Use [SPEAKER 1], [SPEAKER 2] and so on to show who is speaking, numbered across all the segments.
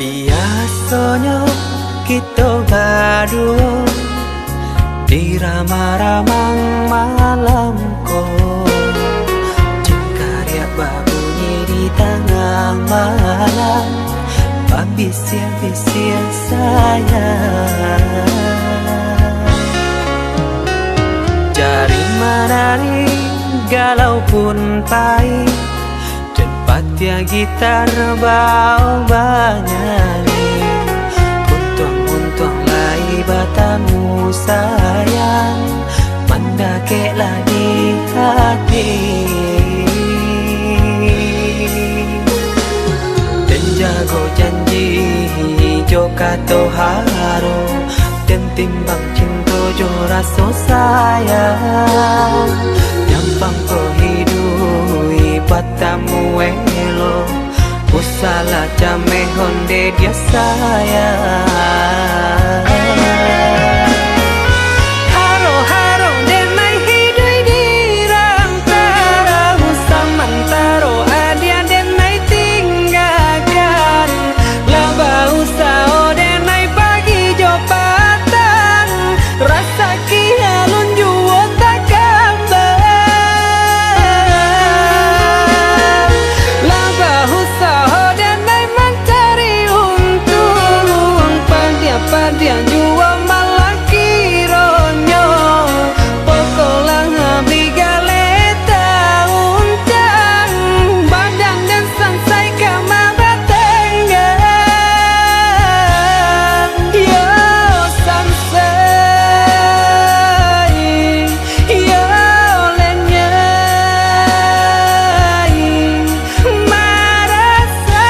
[SPEAKER 1] Biasanya kita berdua di ramah-ramang malamku, jika dia berbunyi di tengah malam, berbisir-bisir sayang. Jari menari galau pun pahit, tempat ya gitar bau banyani. Untung lai batamu sayang, mendakeklah di hati. Dan jago janji joka toharo, dan timbang cinta jo rasa sayang. Nyampang ko hidui batamu elo, usala jame honde dia sayang. Haro-haro denai hidui di rantara, usamantaro adia denai tinggalkan. Laba usao denai pagi jo patang, rasa kialun juo tak kabar. Laba usao denai mencari untung, padian juo malah kironyo. Pokolang habli galeta uncang, badan dan sansai kamar tenggang. Yo sansai, yo lenyai marasai.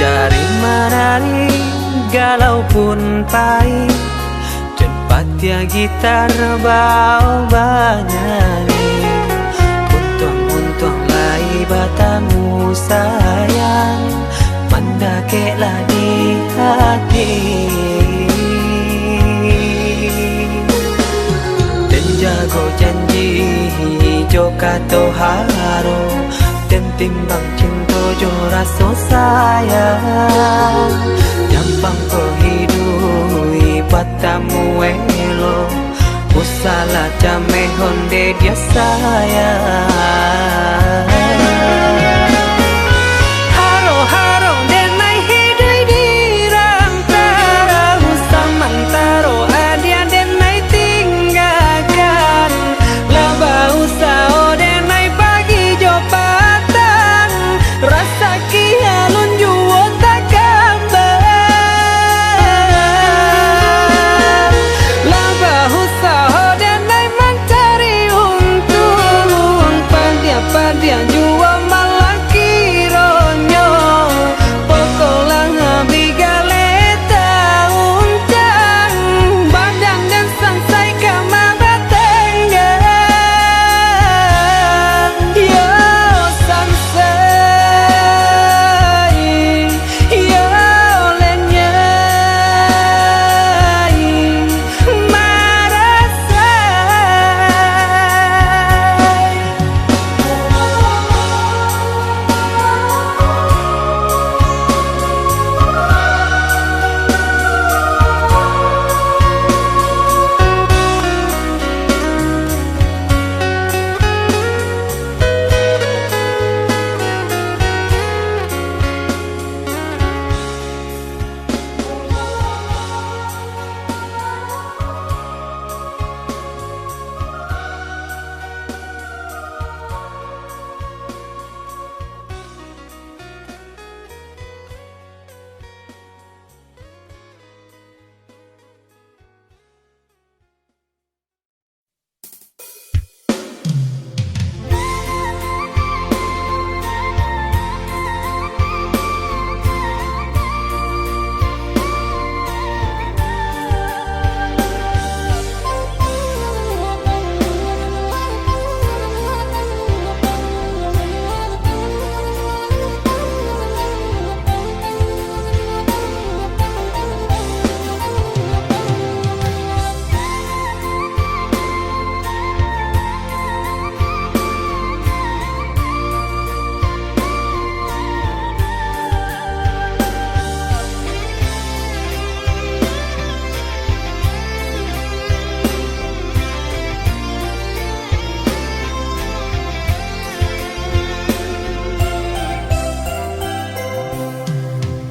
[SPEAKER 1] Jari menari galau pun pahit, tempat ya gitar bau banyani. Untung lai batamu sayang, mendakeklah di hati. Dan jago janji joka toharo, dan timbang cinta jo rasa sayang. Nyampang ko hidui batamu elo, usala jame honde dia sayang. Haro-haro denai hidui di rantara, usamantaro adia denai tinggalkan. Laba usao denai pagi jo patang, rasa kialun juo tak kabar. Laba usao denai mencari untung, padian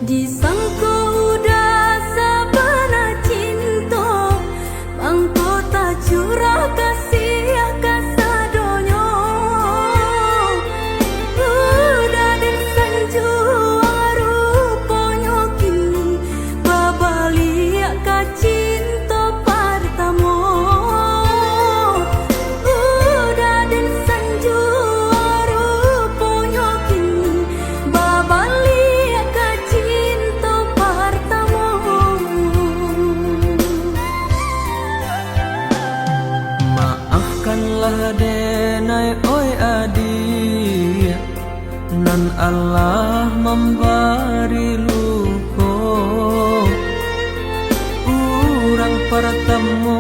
[SPEAKER 2] Disangko udah sabana cinta, bangko tak curah kasih kasadonyo. Udah dan sanju ruponyo kini babaliak ka cinta pertamo. Udah dan sanju ruponyo kini babaliak ka cinta pertamo.
[SPEAKER 1] Maafkanlah denai oi adik, nan Allah memberi luko. Urang pertemu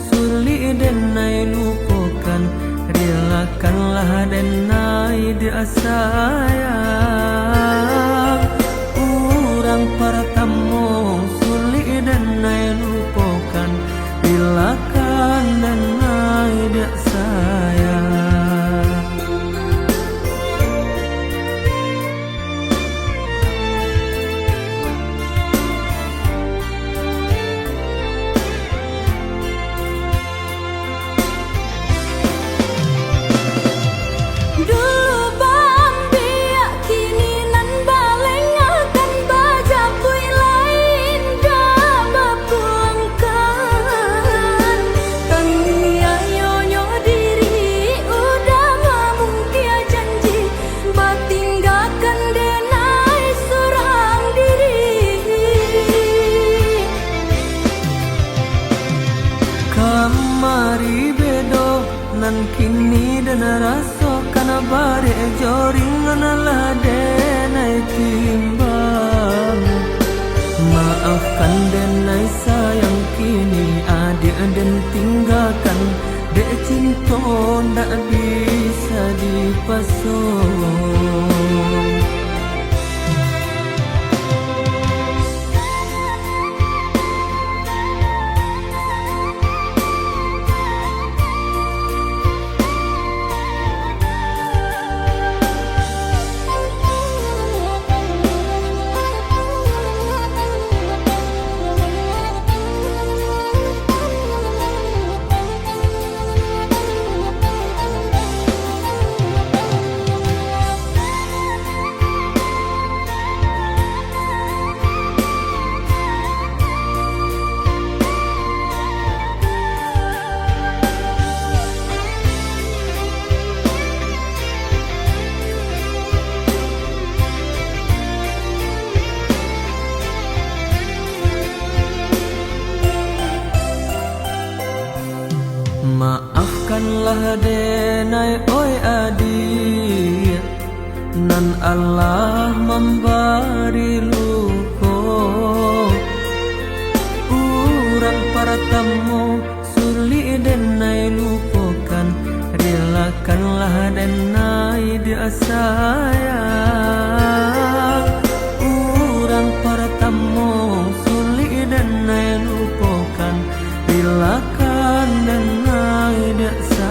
[SPEAKER 1] sulit denai lupakan, relakanlah denai dia sayang. Urang pertemu sulit denai lupakan, relakan denai dia sayang.
[SPEAKER 2] Dulu bambiak kini nan baleng akan baja pui lain dah bapuangkan. Kami ayo diri udah ngomong kia janji, batinggalkan denai surang diri.
[SPEAKER 1] Kamari bedo nan kini dan raso kana bare joring lah denai timbang. Maafkan denai sayang kini adik dan tinggalkan, dek cinta ndak bisa dipasung. Maafkanlah denai oi adik, nan Allah memberi luko. Urang pertemu sulit denai lupakan, relakanlah denai dia sayang. Urang pertemu sulit denai lupakan, relakan denai dia sayang.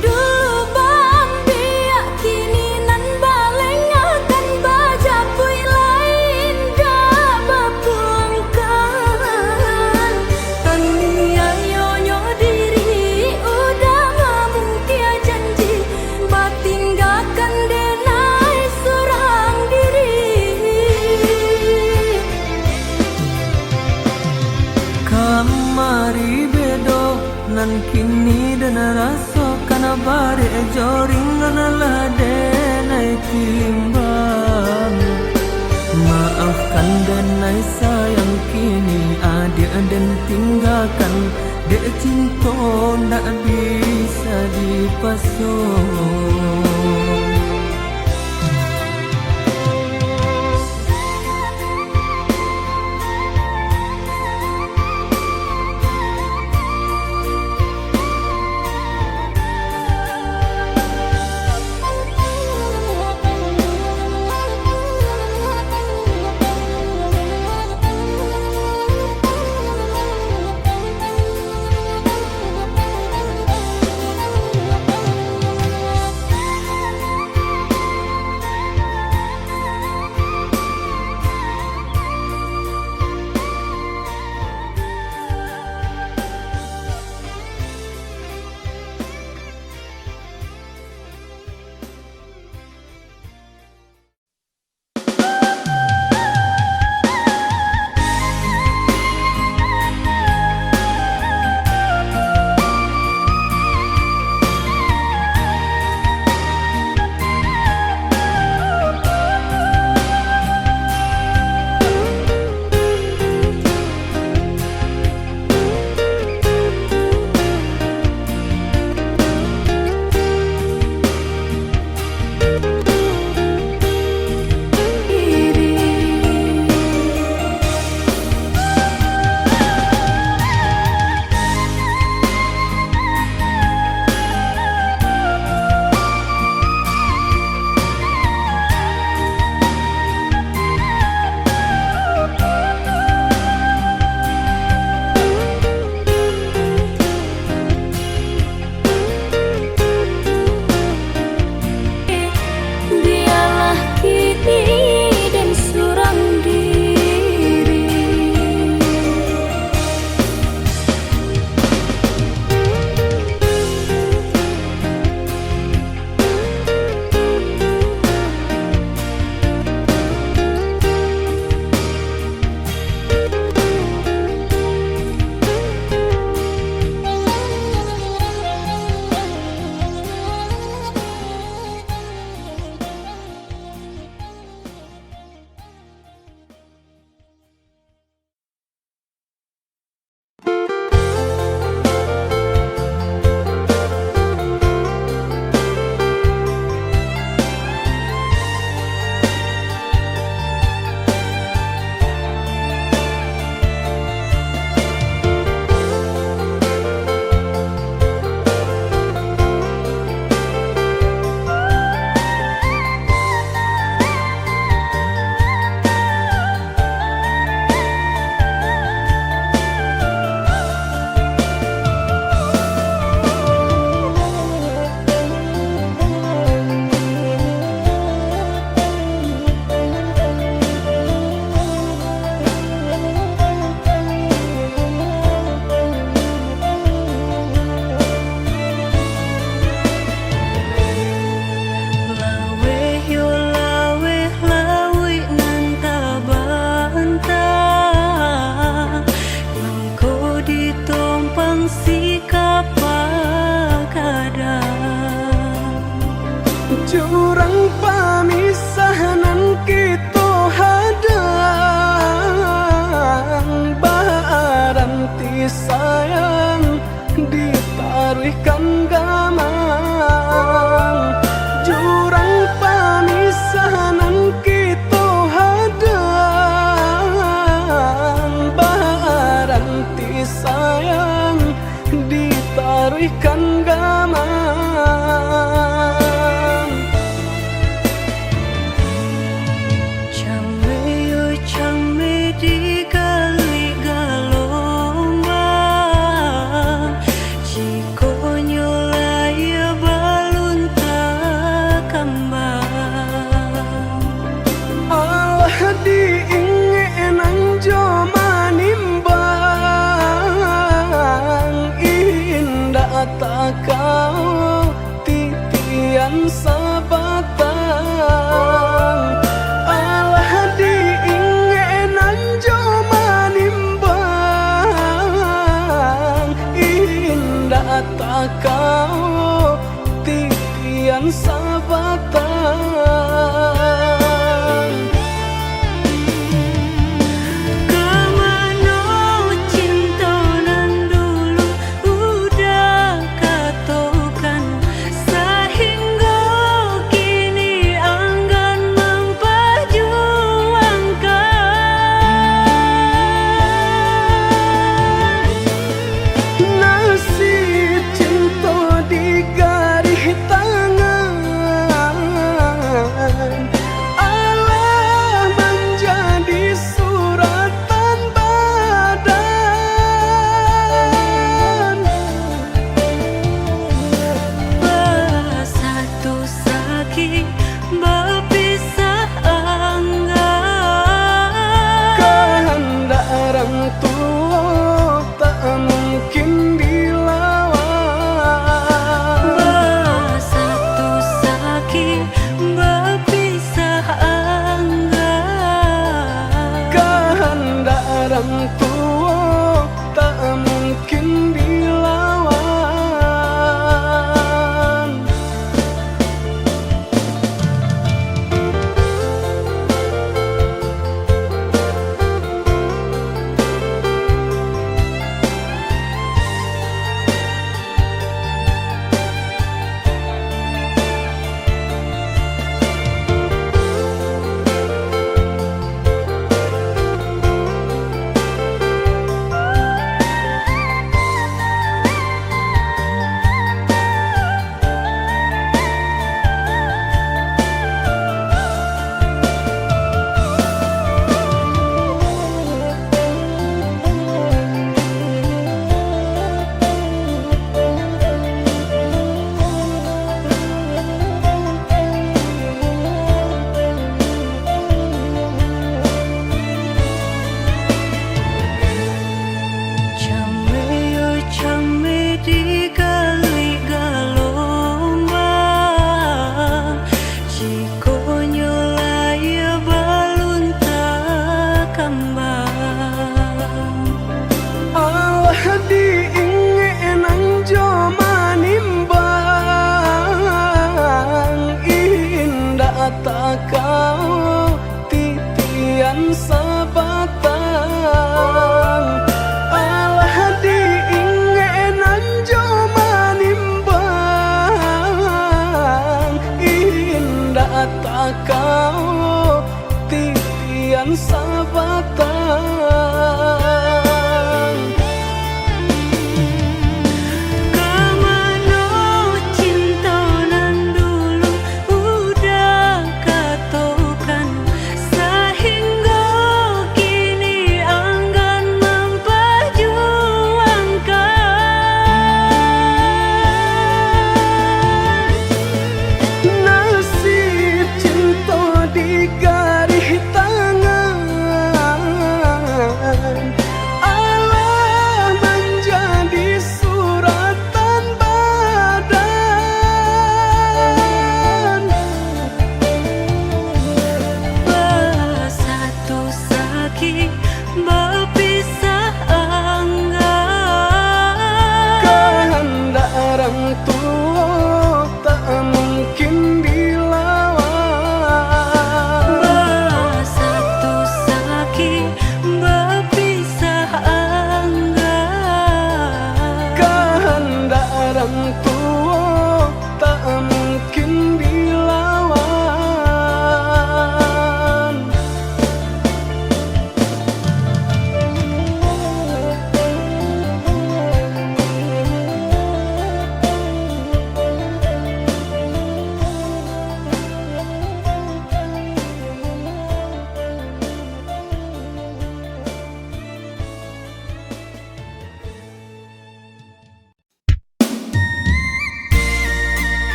[SPEAKER 2] Dulu bambiak kini nan baleng akan baja pui lain dah bapuangkan. Kami ayo diri udah ngomong kia janji, batinggalkan denai surang diri.
[SPEAKER 1] Kamari bedo nan kini dan raso kana bare joring lah denai timbang. Maafkan denai sayang kini adik dan tinggalkan, dek cinta ndak bisa dipasung.
[SPEAKER 3] sabatan.
[SPEAKER 2] Kemana cinta nan dulu udah katokan, sehingga kini enggan memperjuangkan.
[SPEAKER 3] Nasib cinta di garis tangan, Allah menjadi suratan badan.
[SPEAKER 2] Bersatu sakit berpisah enggan,
[SPEAKER 3] Kehendak orang tua tak mungkin dilawan.
[SPEAKER 2] bersatu sakit berpisah enggan,
[SPEAKER 3] Kehendak orang tua tak mungkin dilawan.
[SPEAKER 2] Camei di kali gelombang, jika nyolaya balun tak kembang.
[SPEAKER 3] Allah diingin joma nimbang, indah tak kau titian sabatan. Allah diingin joma nimbang, indah tak kau titian sabatan.
[SPEAKER 2] Kemana cinta nan dulu udah katokan, sehingga kini enggan memperjuangkan.
[SPEAKER 3] Nasib cinta di garis tangan,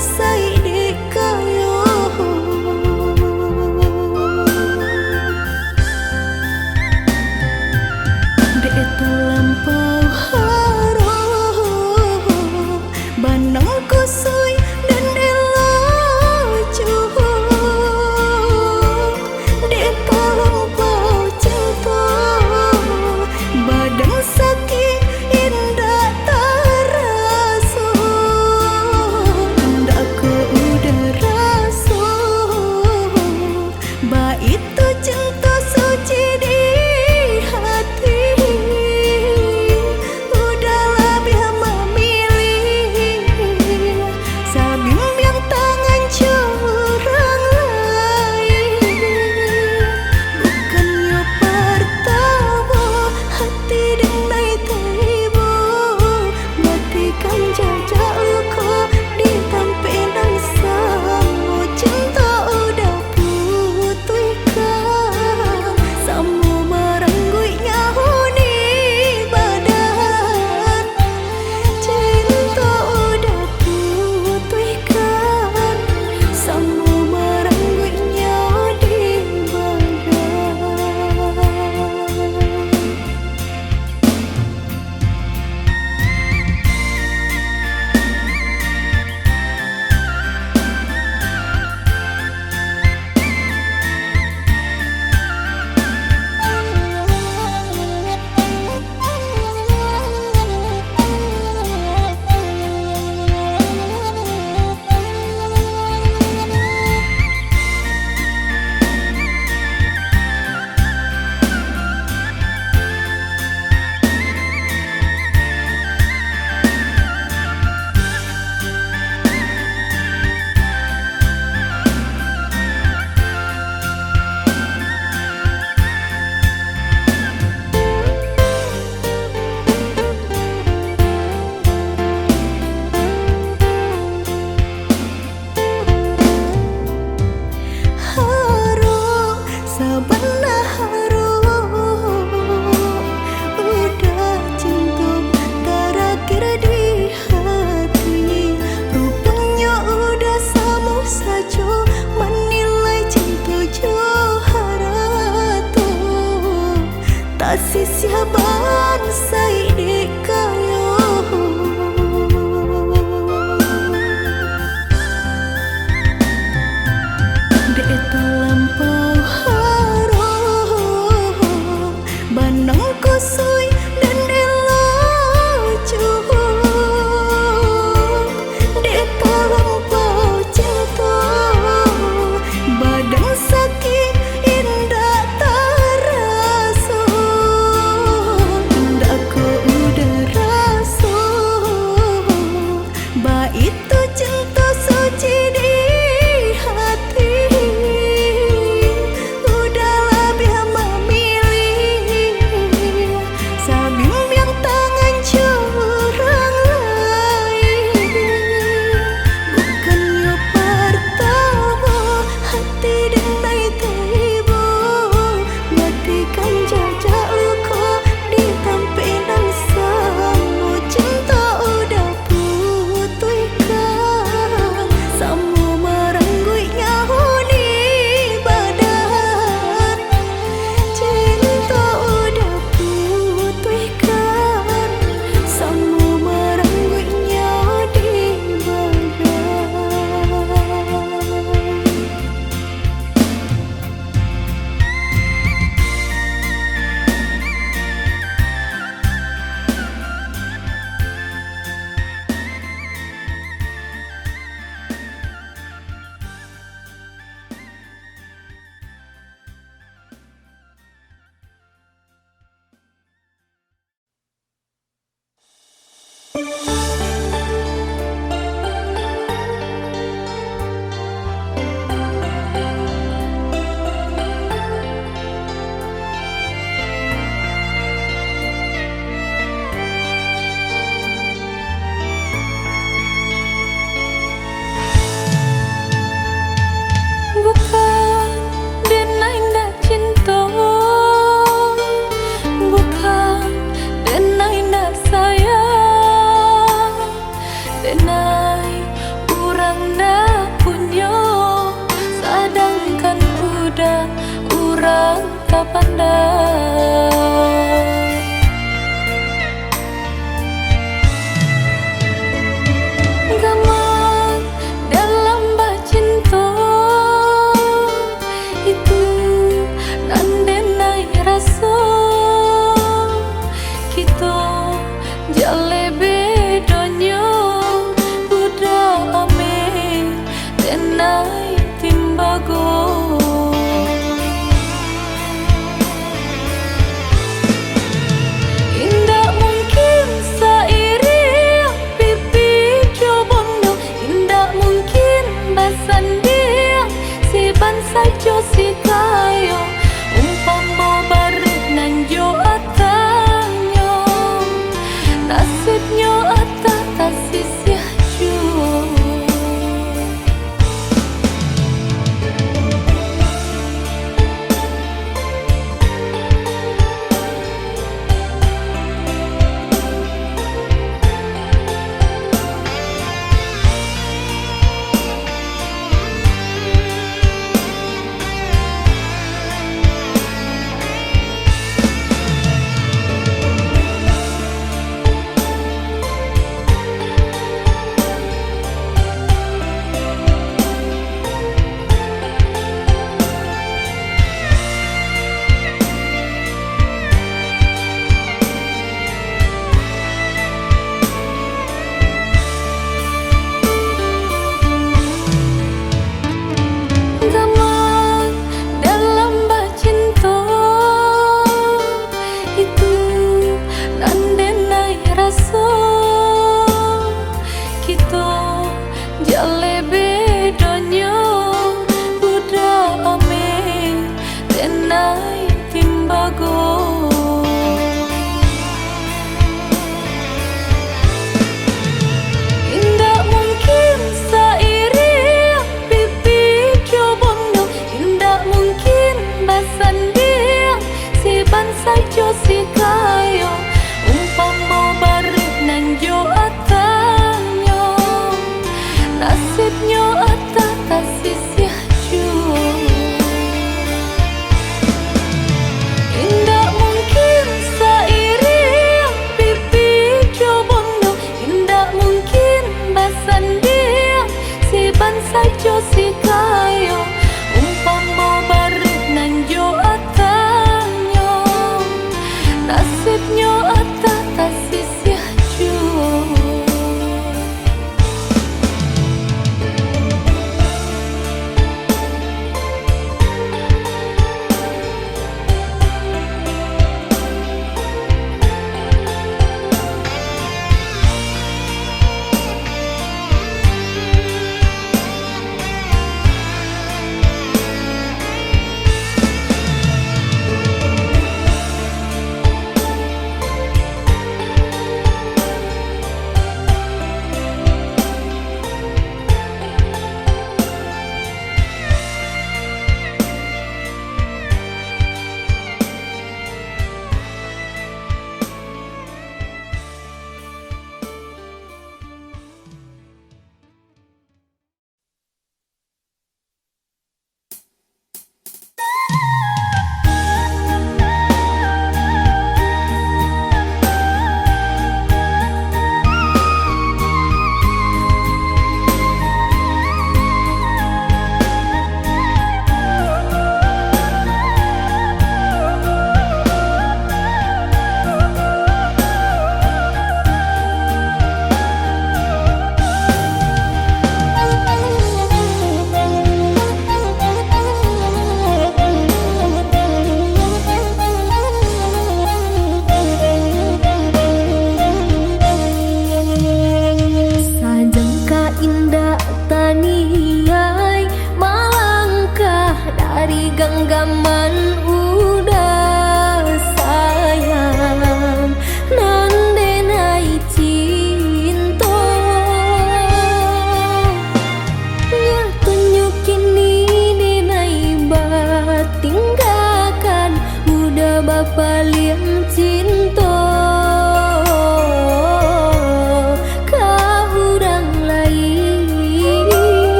[SPEAKER 2] say di kayo Dek terlampau harum Banang kusui dan elacu Dek terlampau cinta Badan sakit indah terasa Indah ku udah rasa Ba itu cinta suci di hati Udahlah biar memilih Sabimbing tangan curang lain Bukannya pertama hati denai tiba Matikan jajak luka di tampilan sama Cinta udah putihkan Sama merenggut nyahu di badan Cinta udah putihkan Sama merenggut nyahu di badan Harum, sebenarnya harum Udah cinta terakhir di hati Rupanya udah sama saja Menilai cinta johara tu Tak sia-sia bangsa di kayo Dek terlampau harum Banang kusui dan elacu Dek terlampau cinta Badan sakit indah terasa Indah ku udah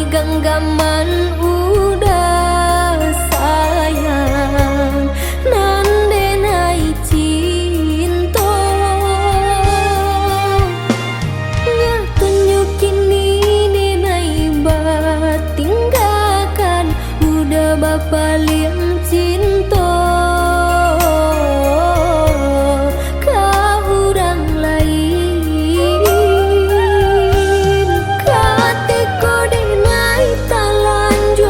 [SPEAKER 2] genggaman udah sayang nande nai cinta nya tunjukin ini nai tinggalkan udah bapak liang cinta kau orang lain katiko denai talanjut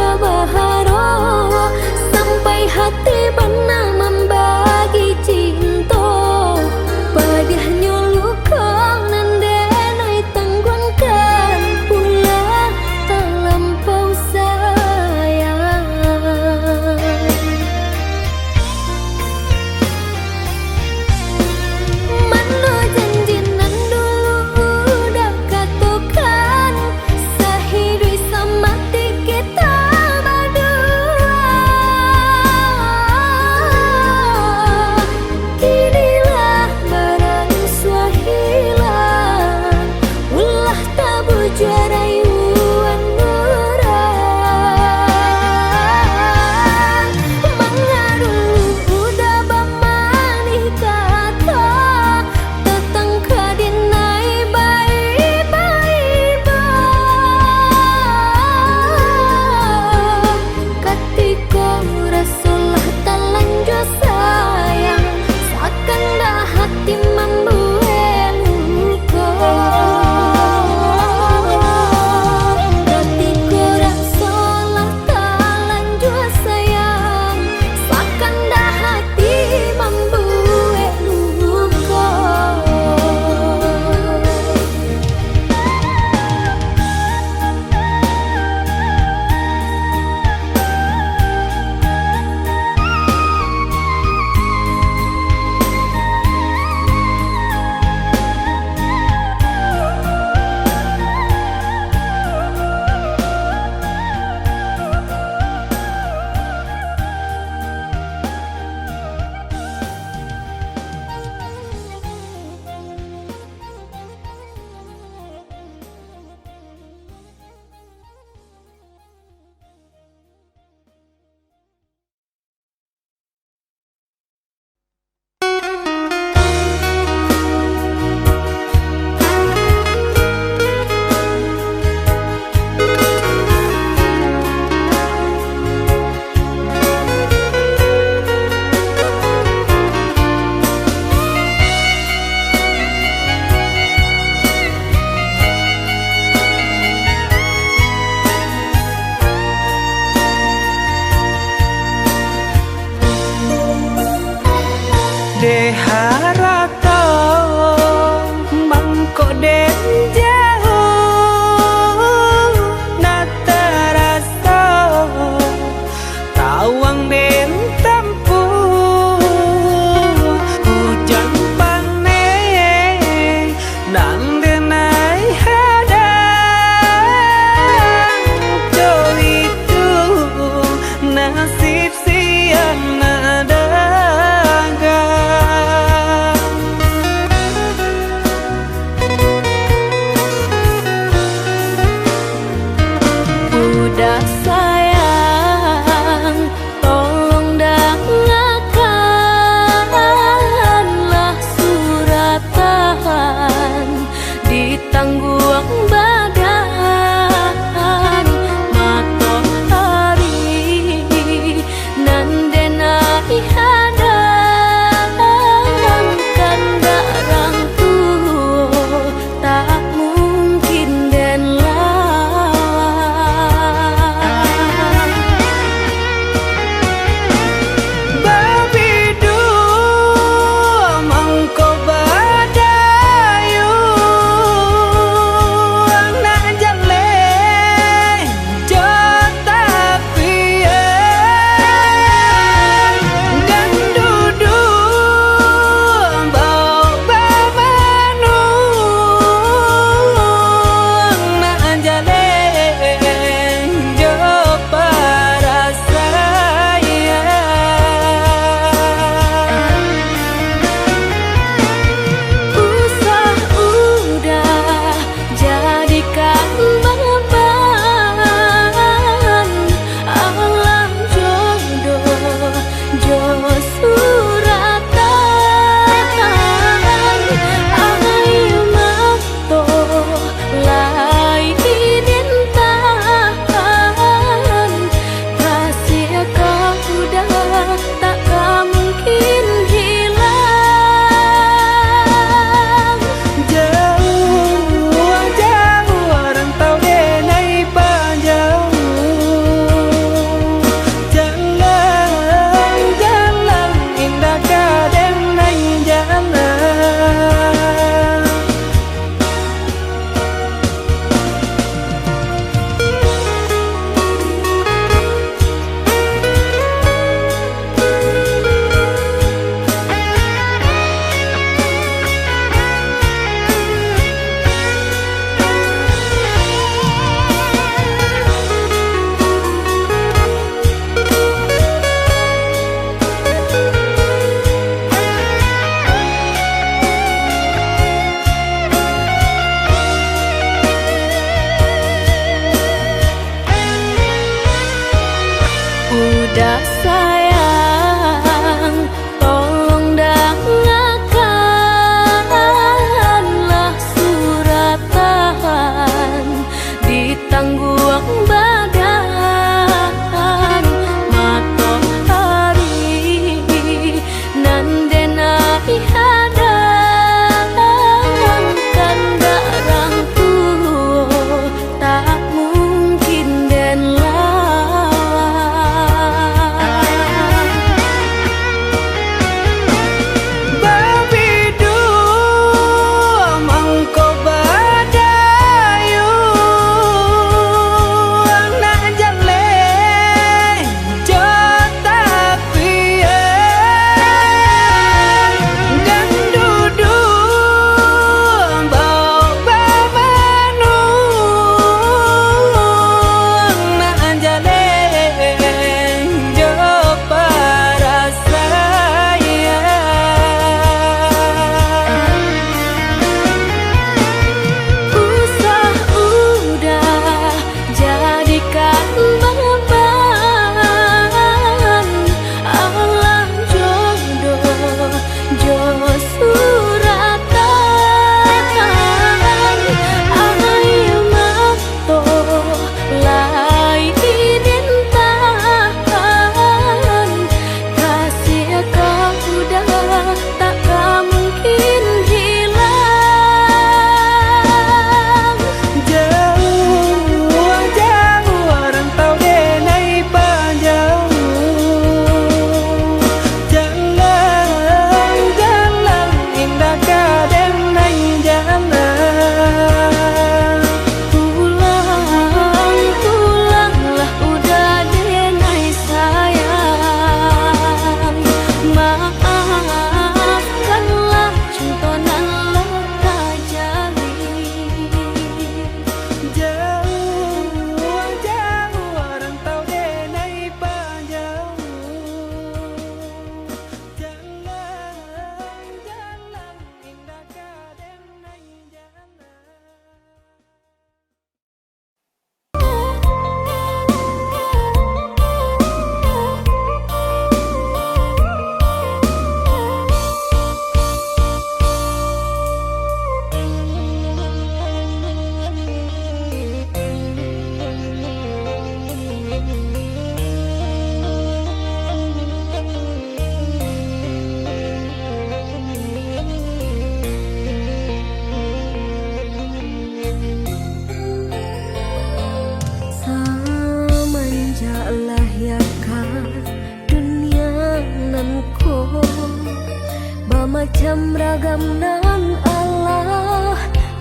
[SPEAKER 2] nan Allah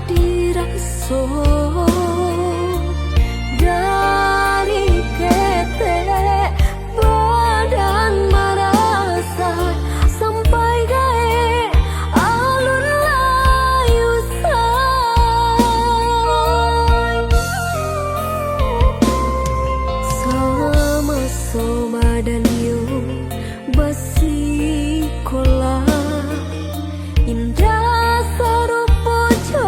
[SPEAKER 2] diraso dari ketek badan merasa sampai gae alun layu say sama sama dan yo basi kola indah sarupo jo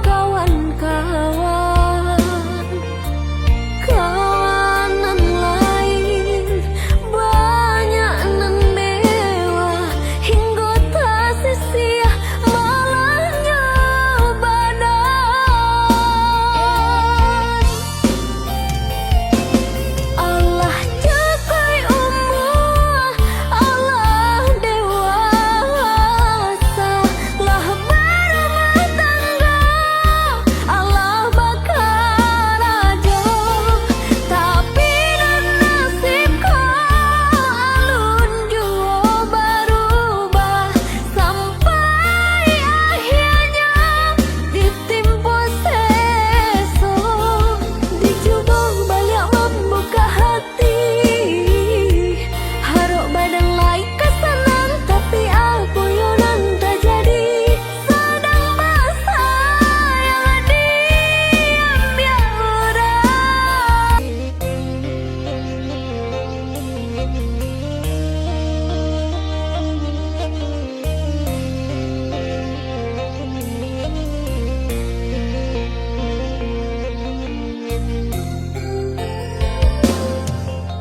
[SPEAKER 2] kawan-kawan kawanan lain banyak nan mewah hingga tak sia malahnya badan Allah jagai umur Allah dewasa lah berumah tangga Allah bakal aja tapi dan nasibku alun jua berubah sampai akhirnya ditimpa seso dicoba balik membuka hati haruk badan lain kesenang tapi aku yonan tak jadi sedang masa yang diambil orang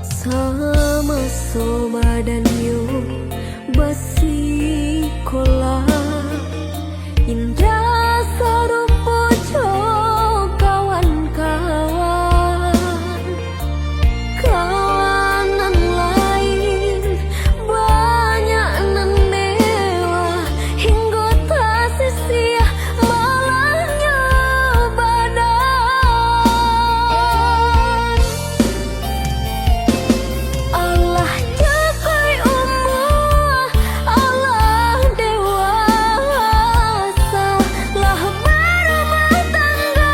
[SPEAKER 2] sama sama dan yo basi kola indah sarupo jo kawan-kawan kawanan lain banyak nan mewah hingga tak sia malahnya badan Allah jagai umur Allah dewasa lah berumah tangga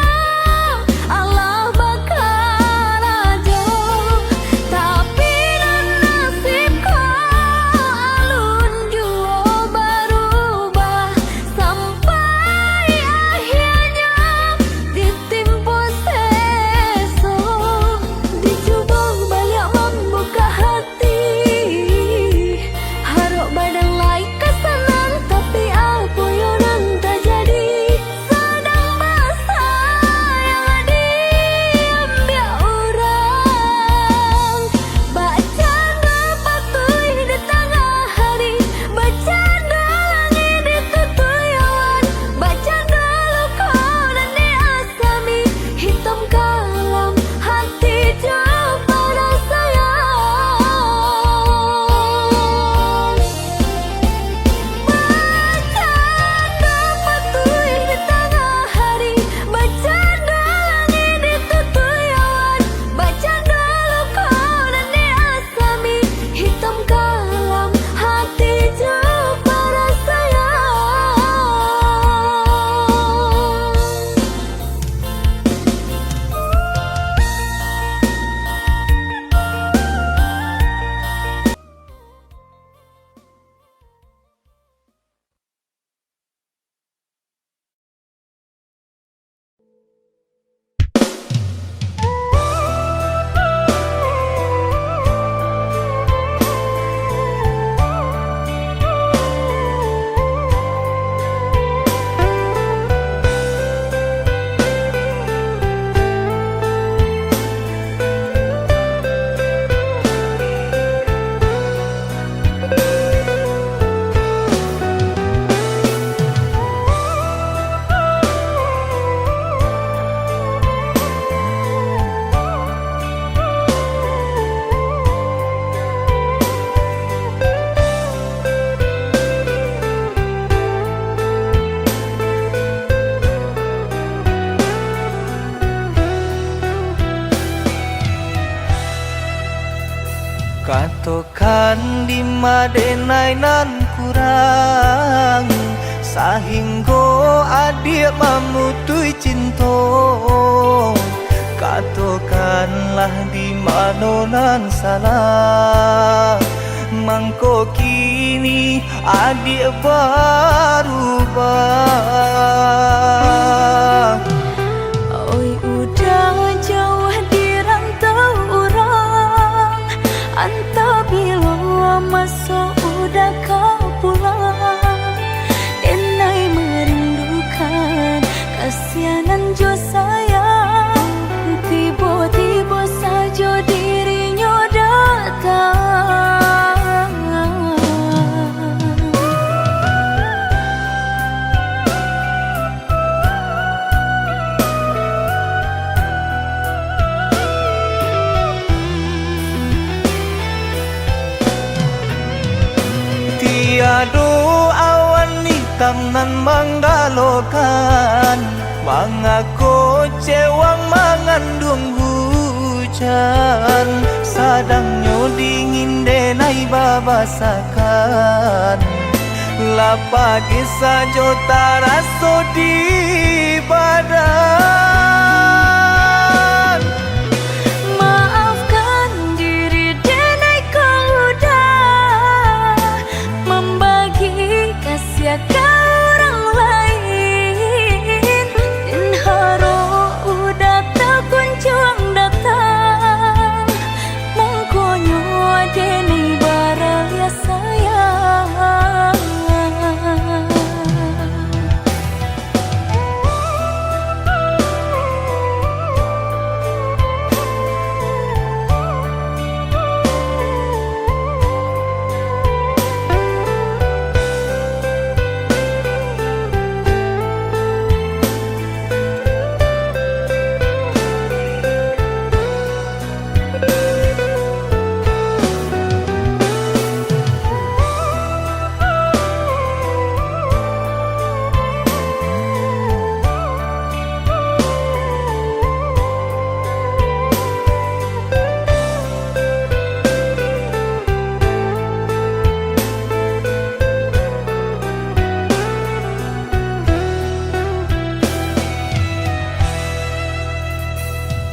[SPEAKER 2] Allah bakal aja tapi dan nasibku alun jua berubah sampai akhirnya ditimpa seso dicoba balik membuka hati haruk badan lain kesenang tapi aku yonan tak jadi sedang masa yang diambil orang bacanda patuh di tengah hari bacanda langit ditutuyawan bacanda luka dan diasami hitam kalam hati jauh pada sayang bacanda patuh di tengah hari bacanda langit ditutuyawan bacanda luka dan diasami hitam kalam hati jauh pada sayang
[SPEAKER 3] Katokan di madenai nan kurang sahingga adik memutui cinta. Katakanlah di mana nan salah, mangko kini adik berubah.
[SPEAKER 2] Oi udah jauh di rantau orang, entah bila masa udah kau pulang. Denai merindukan kasihanan jo sayang, tiba-tiba saja dirinya datang.
[SPEAKER 3] Tiada awan hitam nan menggalokan, mengaku cewang mengandung hujan. Sadangnya dingin denai babasakan, lapagi saja taraso di badan.
[SPEAKER 2] Maafkan diri denai kau udah membagi kasih ke orang lain. Dan haro udah tak kunjung datang, mengkonyo denai baraya sayang.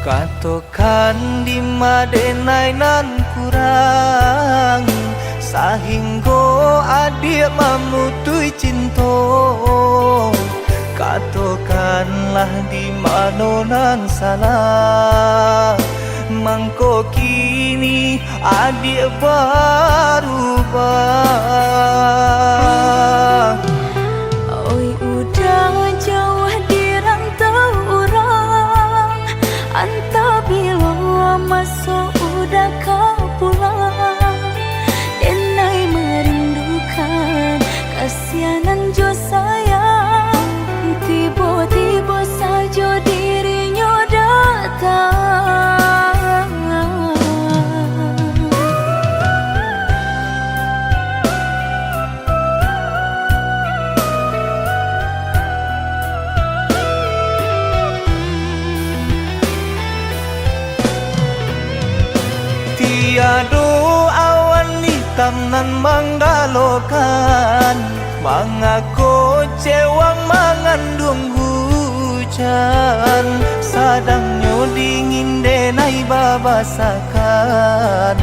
[SPEAKER 3] Katakan di madenai nan kurang, sahingga adik memutui cinta. Katakanlah di mana nan salah, mangko kini adik berubah.
[SPEAKER 2] Oi udah jauh di rantau orang, entah bila masa udah kau pulang. Denai merindukan kasihanan jo sayang, tiba-tiba saja dirinya datang.
[SPEAKER 3] Tiada awan hitam nan menggalokan, mengaku cewang mengandung hujan. Sadangnya dingin denai babasakan,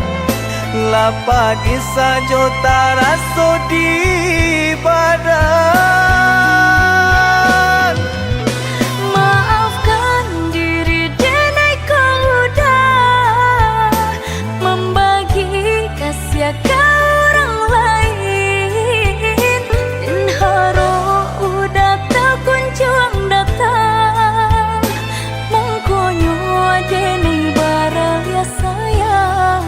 [SPEAKER 3] lapagi saja taraso di badan.
[SPEAKER 2] Maafkan diri denai kau udah membagi kasih ke orang lain. Dan haro udah tak kunjung datang, mengkonyo denai baraya sayang.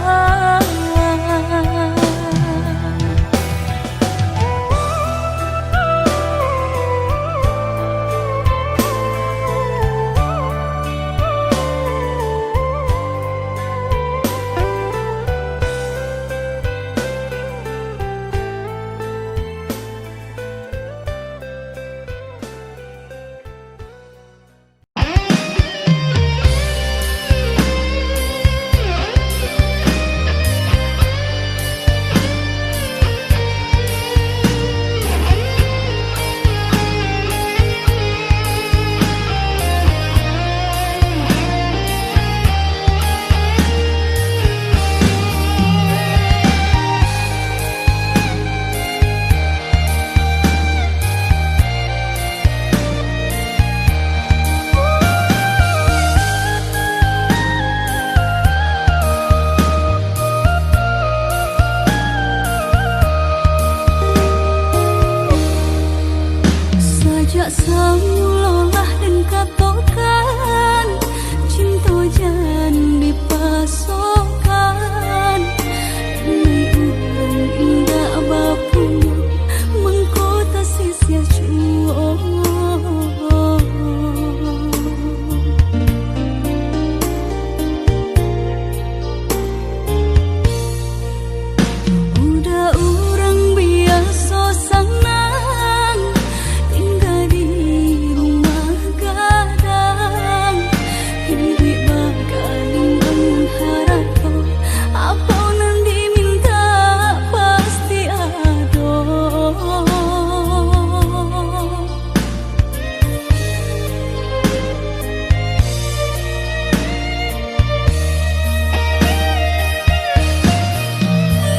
[SPEAKER 2] samulolah dan katokan cinta jan dipasokan Nai ulang indah bapunya mengkota sisia cuo Udah orang biasa senang tinggal di rumah gadang hidup bakaling bangun harapan apa nan diminta pasti ada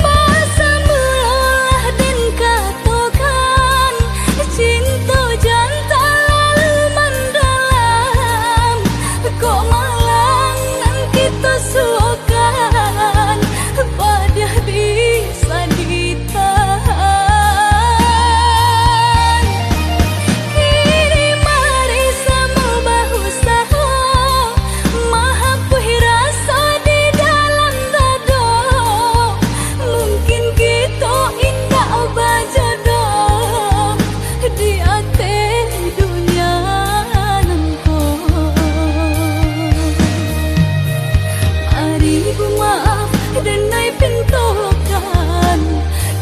[SPEAKER 2] Masa mula dan katokan cinta jantan lalu mendalam kok malangan kita suakan pada bisa ditahan Kini mari sama bahu saho mahapuhi rasa di dalam dado Mungkin kita indah bajodoh di hati dunia nangko Mari ku maaf dan nai pintokan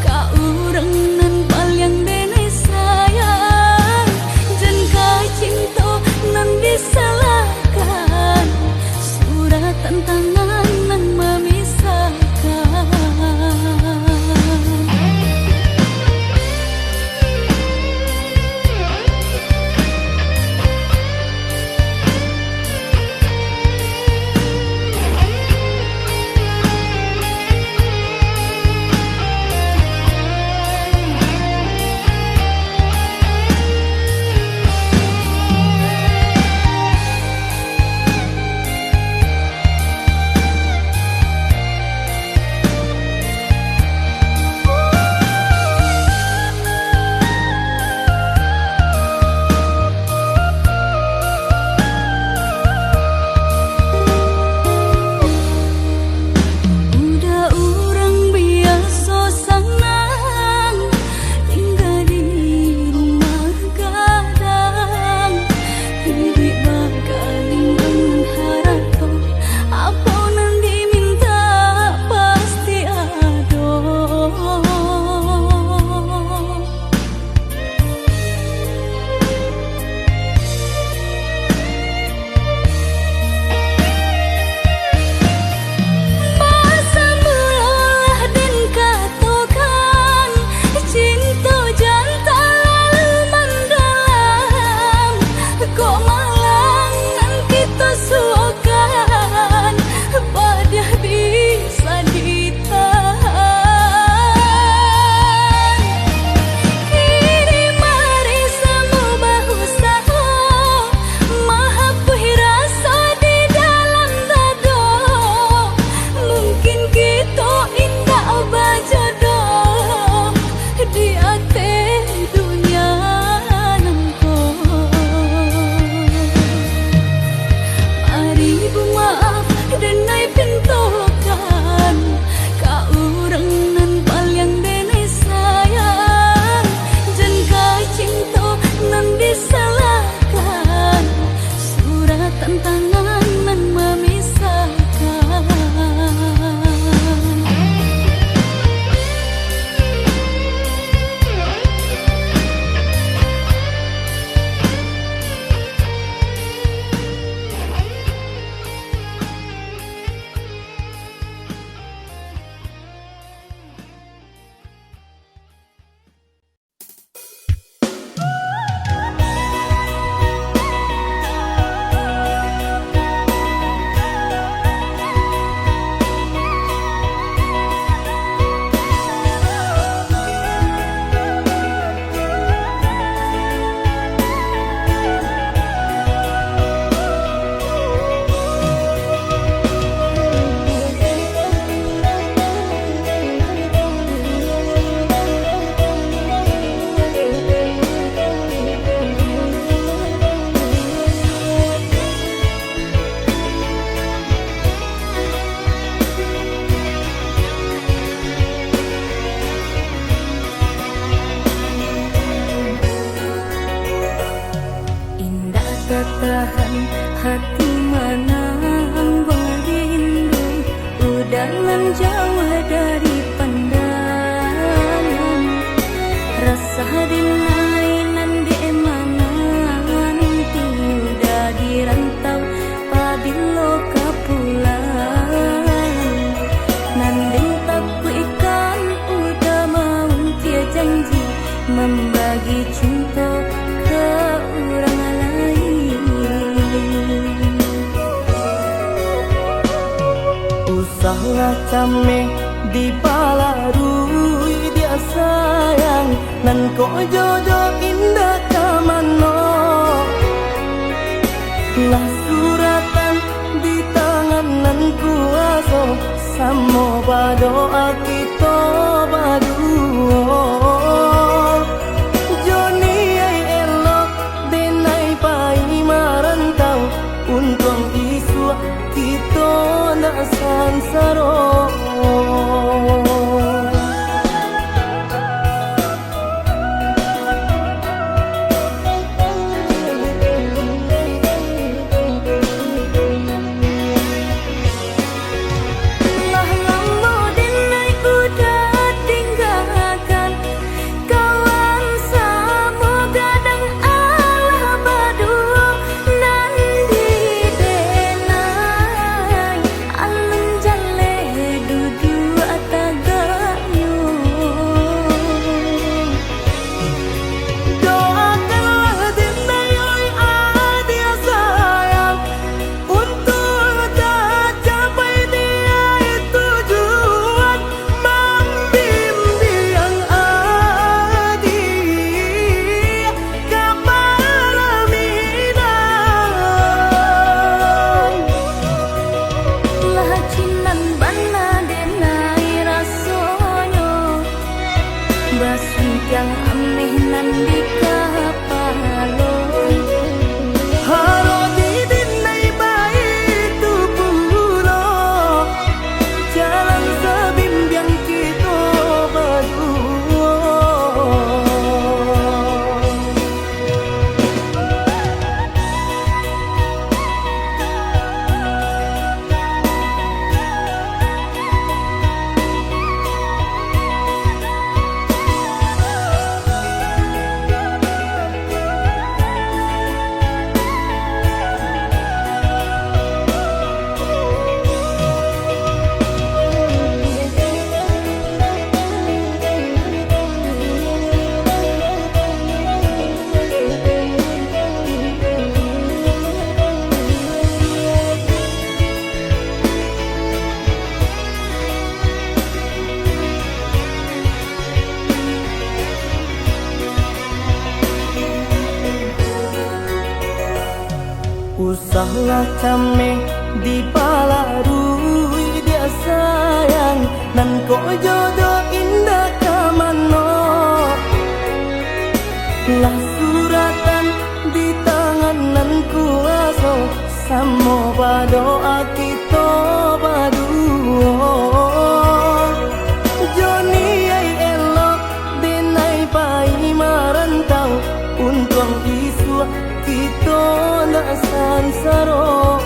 [SPEAKER 2] ka urang nan paling denai sayang jan ka cinta nan disalahkan surat tantangan nan memisahkan. dan hati menang rindu udangan jauh dari pandangan rasa dinainan di emangan tiudah di rantau padilo kapulan nanding taku ikan udah mau dia janji membagi cinta ke orang lain.
[SPEAKER 3] Usahlah came di palarui dia sayang nan ko jodoh indah kamano lah suratan di tangan nan kuaso samo badoa kita baduo Joni ay elok denai pai marantau untung isu kita na sansaro
[SPEAKER 2] yang aneh nan di kapalon
[SPEAKER 3] haro di dinai baik tu pulo jalan sebimbiang kita berdua Usahlah came di palarui dia sayang nan ko jodoh indah kamano lah suratan di tangan nan kuaso samo badoa kita baduo Joni ay elok denai pai marantau untung isu kita na sansaro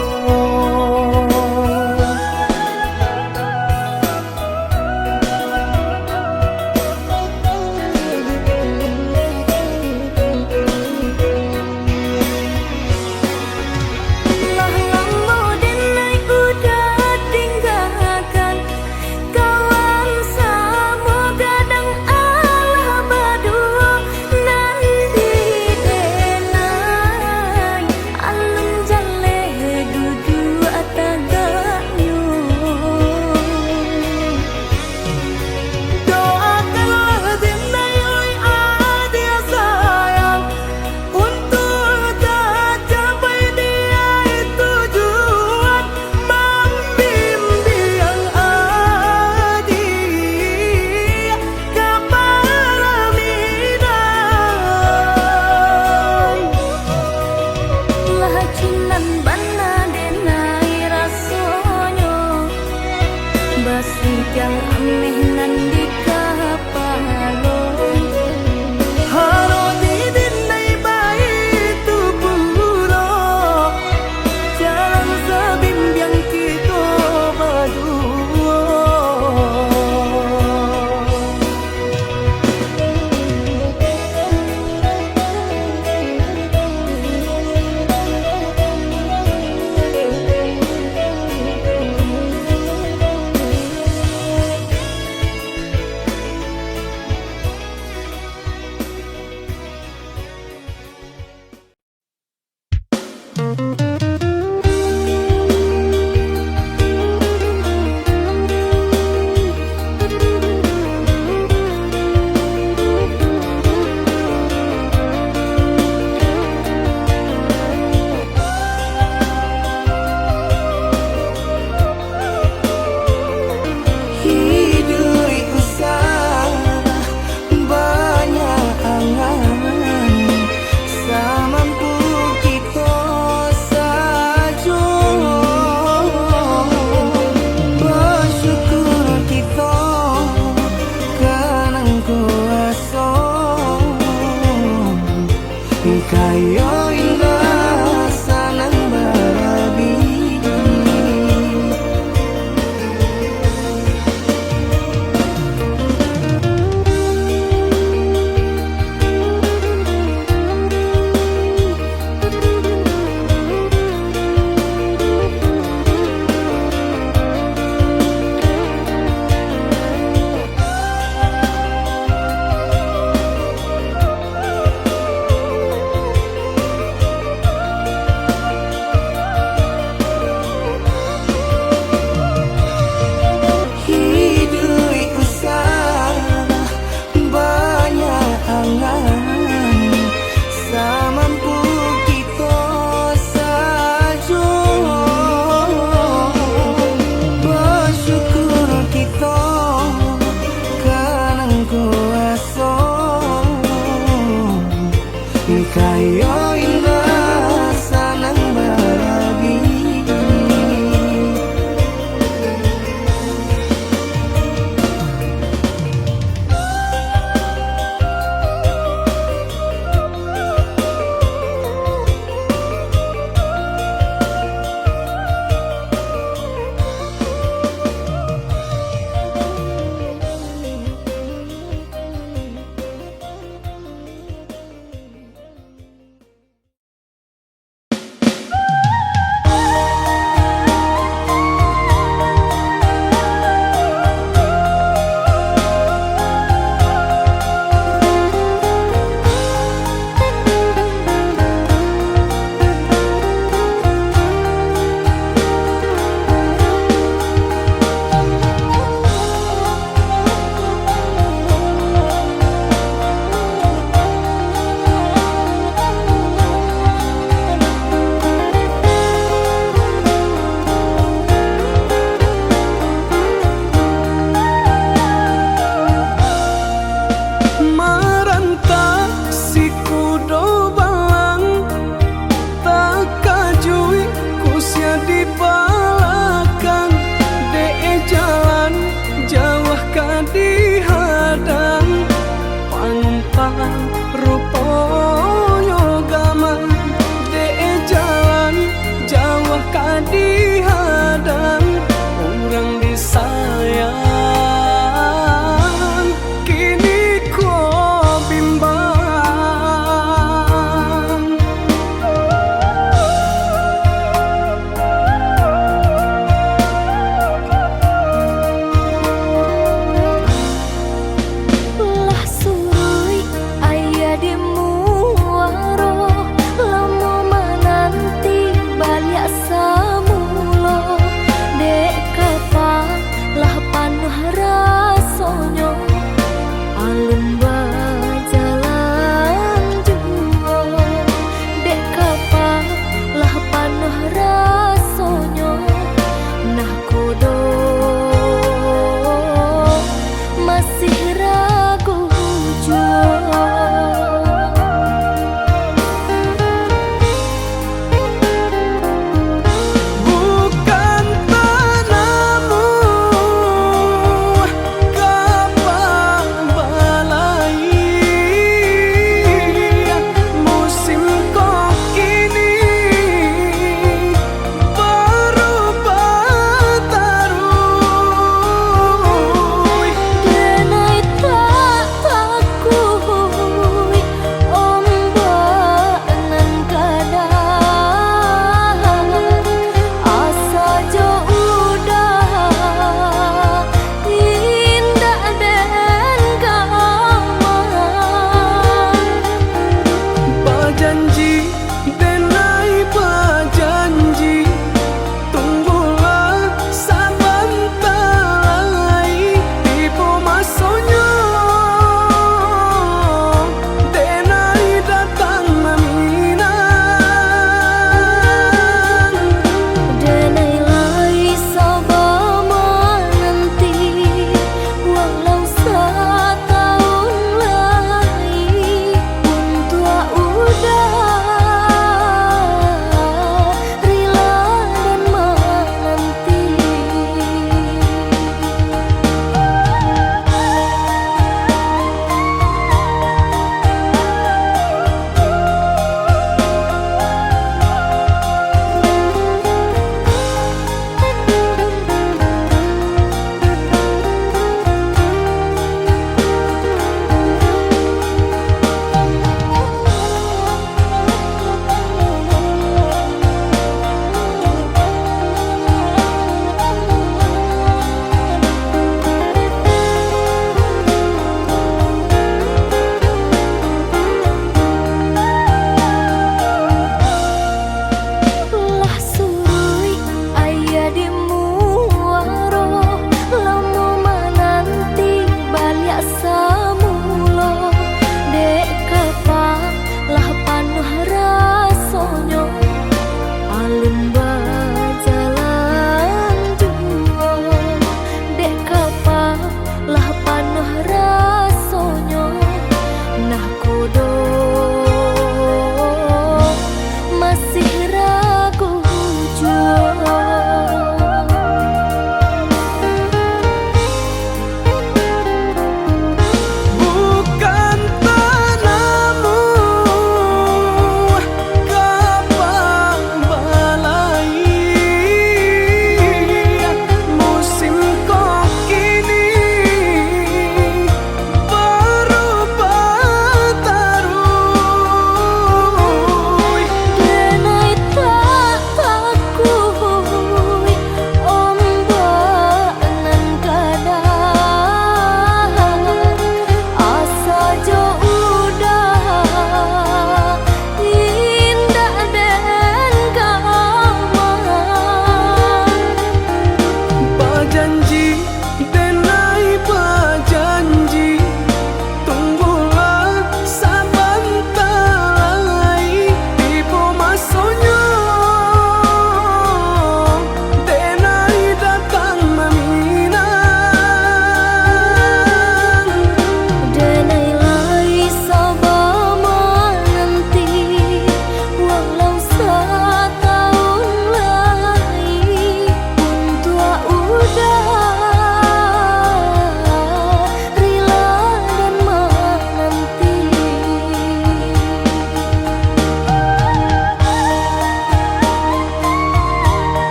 [SPEAKER 3] Kayo indah sanang barabi kayo indah sanang barabi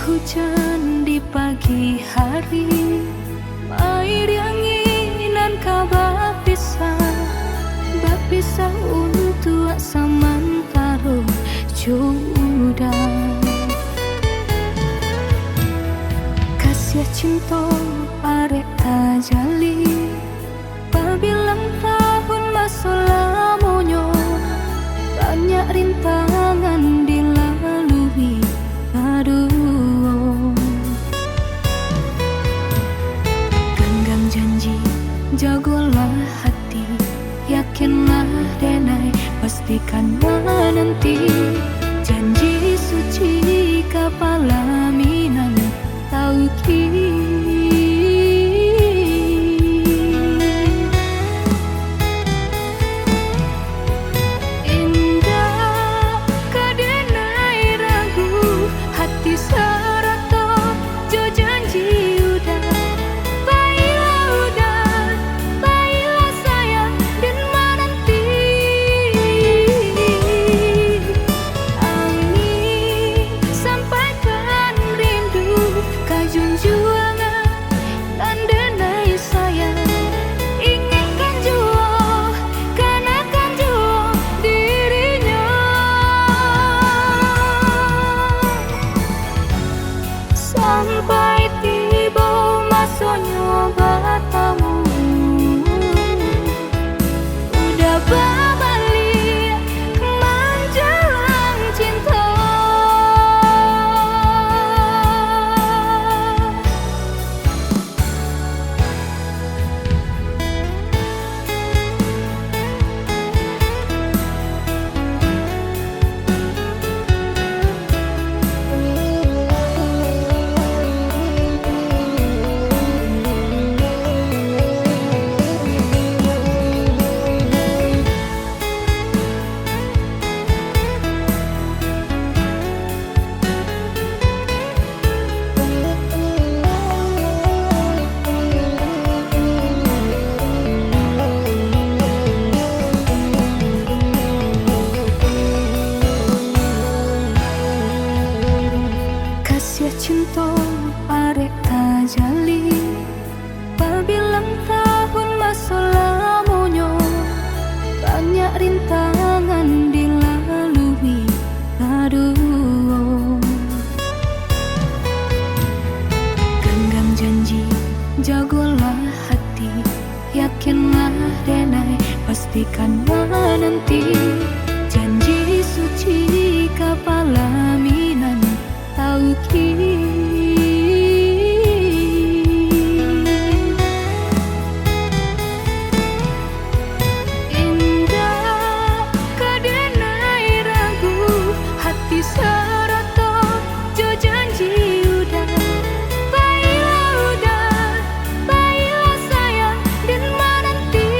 [SPEAKER 2] hujan di pagi hari, air anginan kabar pisah untuk samantara jodoh. Kasih cinta arek tajali, pabilang tahun masa lamonyo, banyak rintangan dilalui. Aduh, genggam janji, jagolah hati, yakinlah denai, pastikan menanti. Janji suci kepala minan tauki. Indah kadenai ragu, hati serata jo janji udah. Baiklah sayang dan menanti. Angin sampaikan rindu, kajunjuangan dan denai sayang. Ingatkan jua, kanakan jua dirinya. Sampai tiba masanya bertemu, udah berbalik menjelang cinta. Kasih cinta arek tajali, pabilang tahun masa lamonyo, banyak rintangan dilalui. Aduh, genggam janji, jagolah hati, yakinlah denai, pastikan menanti. Janji suci kepala minan tauki. Indah kadenai ragu, hati serata jo janji udah. Baiklah sayang dan menanti.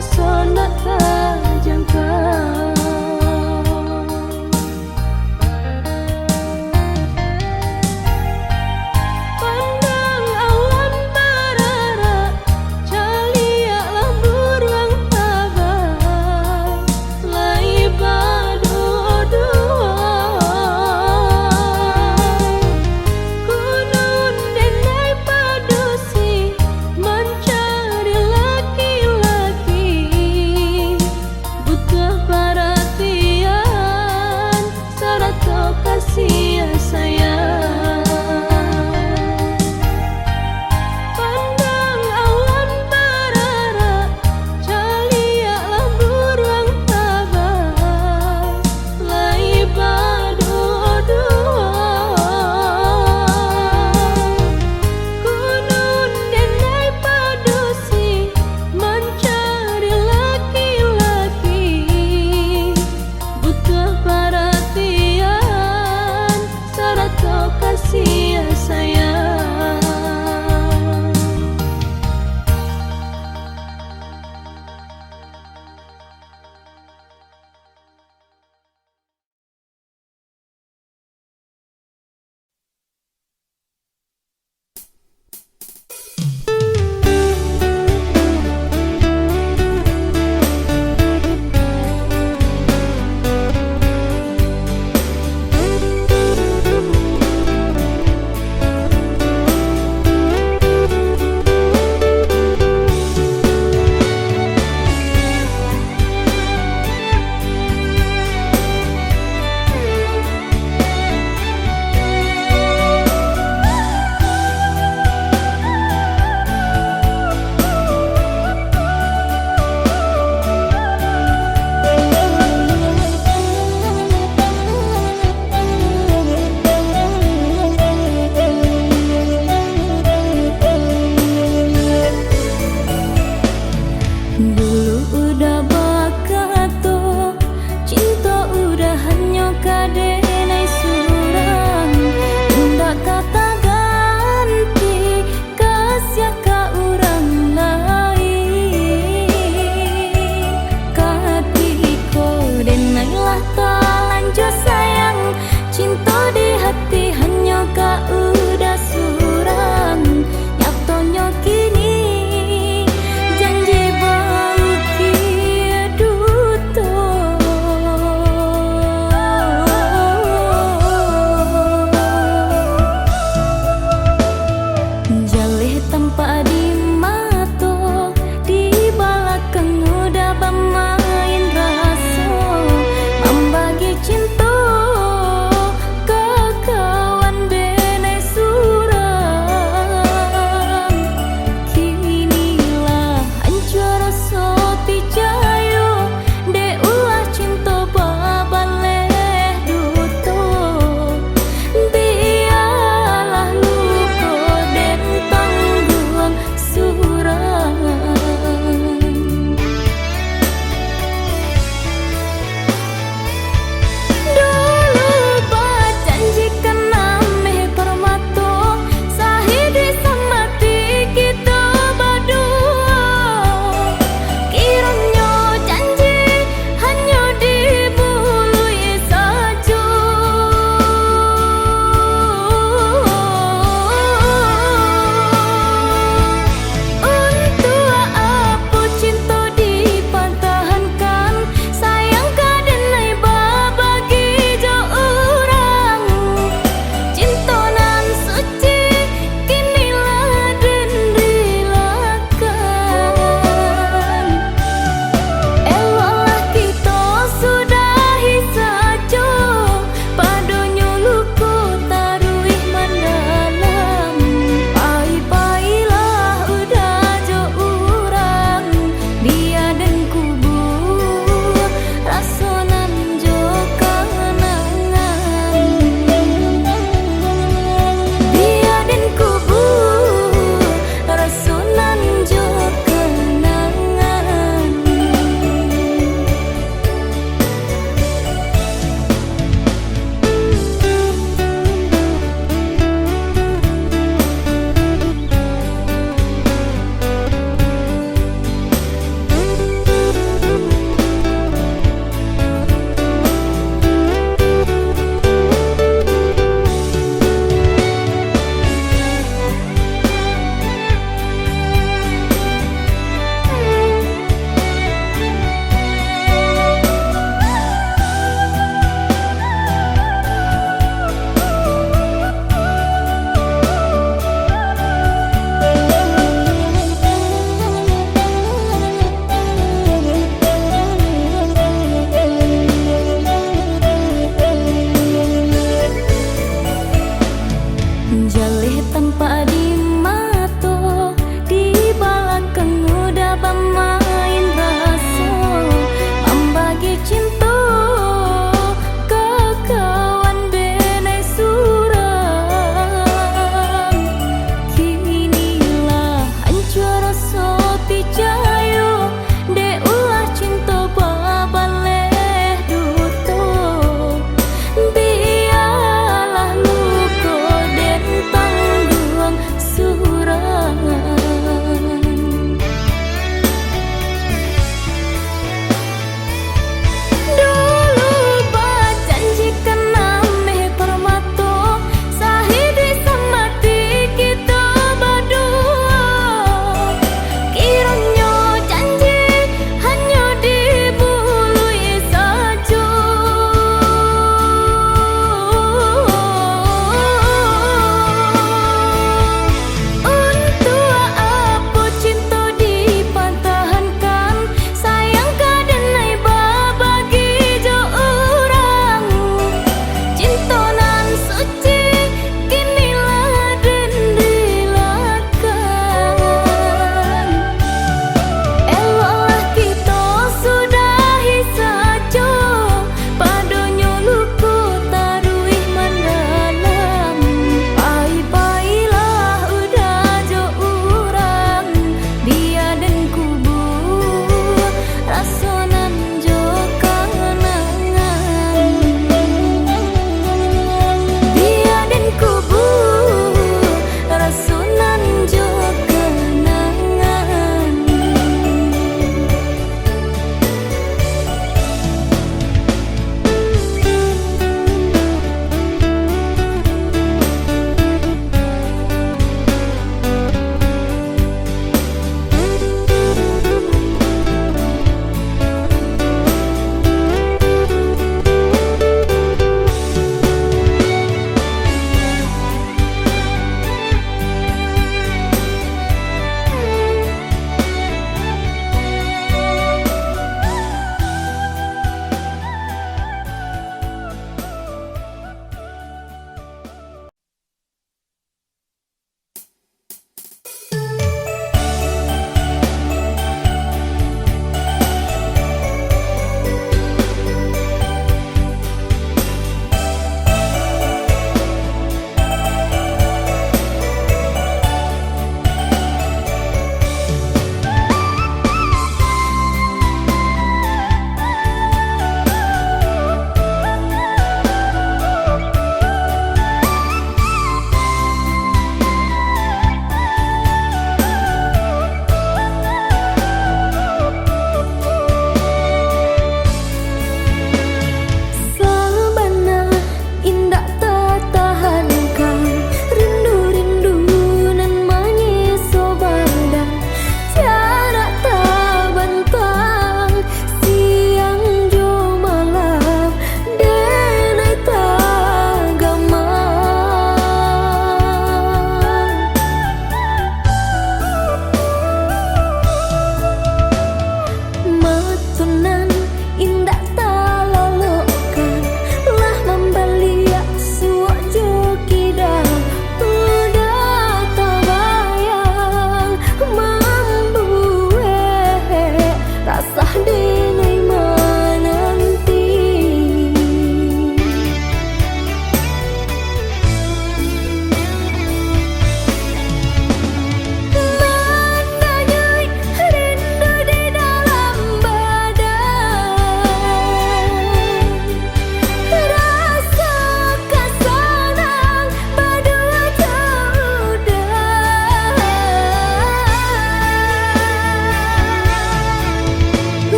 [SPEAKER 2] sonata